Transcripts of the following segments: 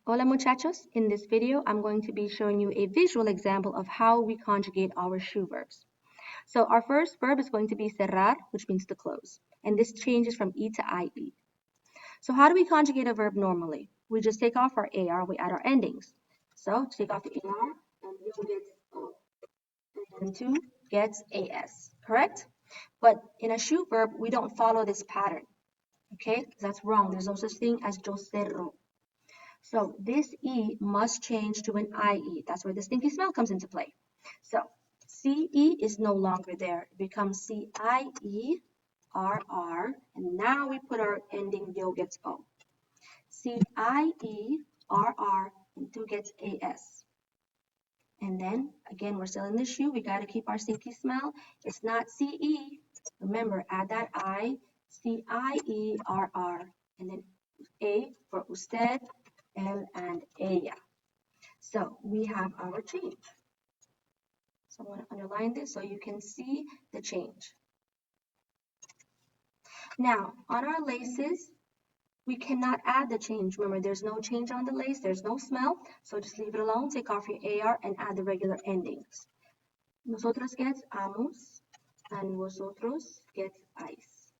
Hola muchachos, in this video I'm going to be showing you a visual example of how we conjugate our shoe verbs. So our first verb is going to be cerrar, which means to close, and this changes from E to IE. So how do we conjugate a verb normally? We just take off our AR, we add our endings. So take off the AR and you get O, and to gets AS, correct? But in a shoe verb, we don't follow this pattern, okay? That's wrong. There's no such thing as yo cerro. So this E must change to an IE. That's where the stinky smell comes into play. So CE is no longer there. It becomes CIERR. And now we put our ending yo gets O. CIERR and 2 gets AS. And then again, we're still in the shoe. We got to keep our stinky smell. It's not CE. Remember, add that I, CIERR. And then A for usted, él, and ella. So we have our change. So I'm going to underline this so you can see the change. Now, on our laces, we cannot add the change. Remember, there's no change on the lace. There's no smell. So just leave it alone. Take off your AR and add the regular endings. Nosotros gets amos, and vosotros gets ice.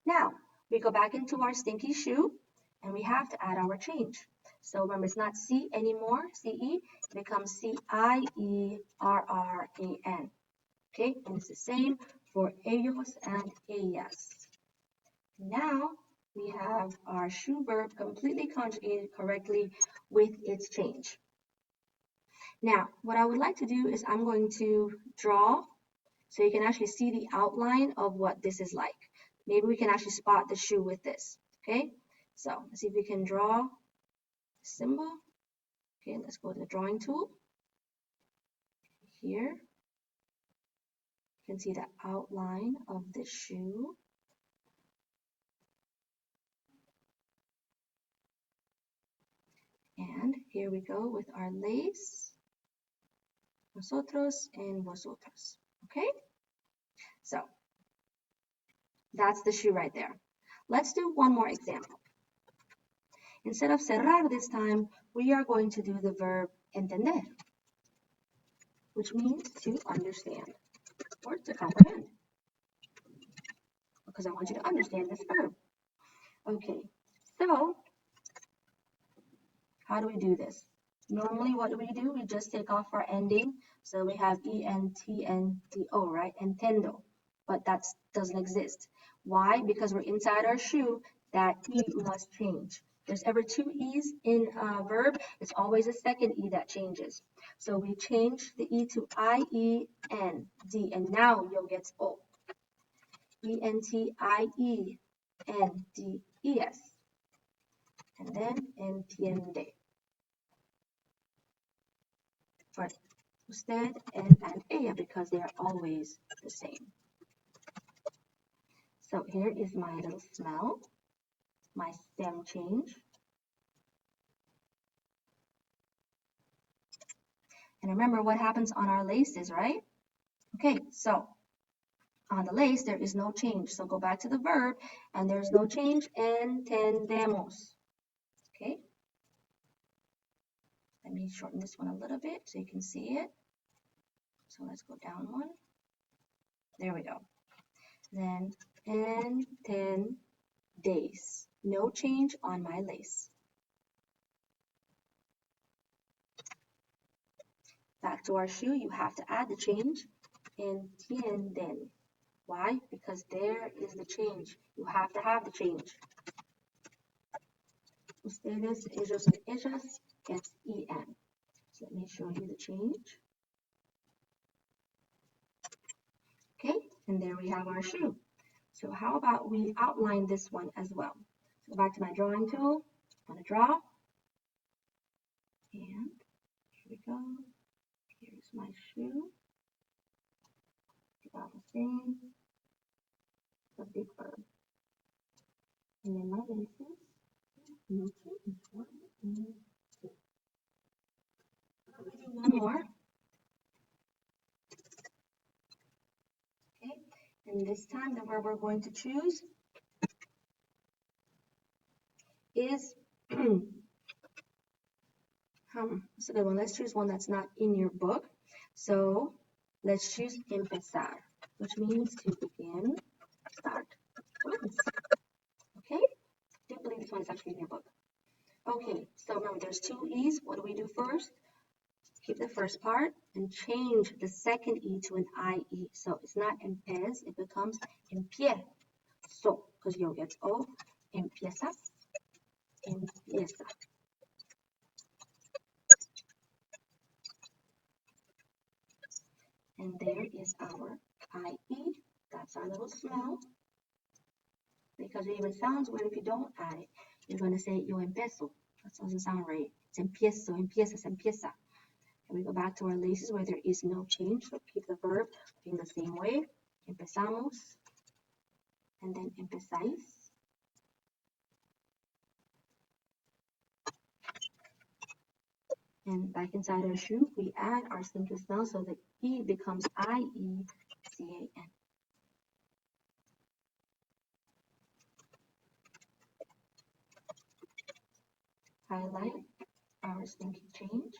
Now, we go back into our stinky shoe, and we have to add our change. So remember, it's not C anymore, CE, it becomes CIERRAN. Okay, and it's the same for ellos and ellas. Now, we have our shoe verb completely conjugated correctly with its change. Now, what I would like to do is I'm going to draw so you can actually see the outline of what this is like. Maybe we can actually spot the shoe with this, okay? So let's see if we can draw a symbol. Okay, let's go to the drawing tool. Here, you can see the outline of the shoe. And here we go with our lace. Nosotros and vosotros, okay? So that's the shoe right there. Let's do one more example. Instead of cerrar this time, we are going to do the verb entender, which means to understand or to comprehend, because I want you to understand this verb. Okay, so how do we do this? Normally, what do? We just take off our ending. So we have E-N-T-N-D-O, right? Entendo. But that doesn't exist. Why? Because we're inside our shoe, that E must change. There's ever two E's in a verb, it's always a second E that changes. So we change the E to I-E-N-D, and now yo gets O. E-N-T-I-E-N-D-E-S. And then entiende. For usted, él, and ella, because they are always the same. So here is my little smell, my stem change. And remember what happens on our laces, right? Okay, so on the lace, there is no change. So go back to the verb, and there's no change. Entendemos. Okay. Let me shorten this one a little bit so you can see it. So let's go down one. There we go. Then entendes. No change on my lace. Back to our shoe, you have to add the change. Entienden. Why? Because there is the change. You have to have the change. Ustedes, ellos, and ellas gets EN. So let me show you the change. Okay, and there we have our shoe. So how about we outline this one as well? So go back to my drawing tool. I'm going to draw. And here we go. Here's my shoe. About the same. A big verb. And then my laces. No change. 1 and 2. One more. Okay, and this time the verb we're going to choose is, that's a good one. Let's choose one that's not in your book. So let's choose empezar, which means to begin, start. Okay? I do believe this one is actually in your book. Okay, so remember there's two E's. What do we do first? Keep the first part and change the second E to an IE. So it's not empez, it becomes empiezo, because yo gets O, empieza, empieza. And there is our IE. That's our little smell. Because it even sounds weird if you don't add it. You're going to say yo empiezo. That doesn't sound right. It's empiezo, empiezas, empieza. And we go back to our laces where there is no change. So keep the verb in the same way. Empezamos. And then empezáis. And back inside our shoe, we add our simple smell so the E becomes I-E-C-A-N. Highlight our stinky change.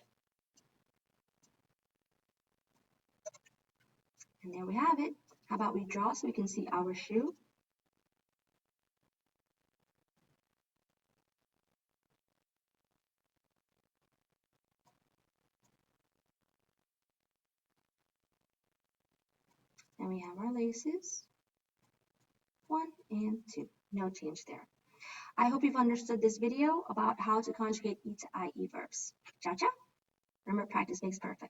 And there we have it. How about we draw so we can see our shoe? And we have our laces. 1 and 2. No change there. I hope you've understood this video about how to conjugate E to IE verbs. Ciao, ciao. Remember, practice makes perfect.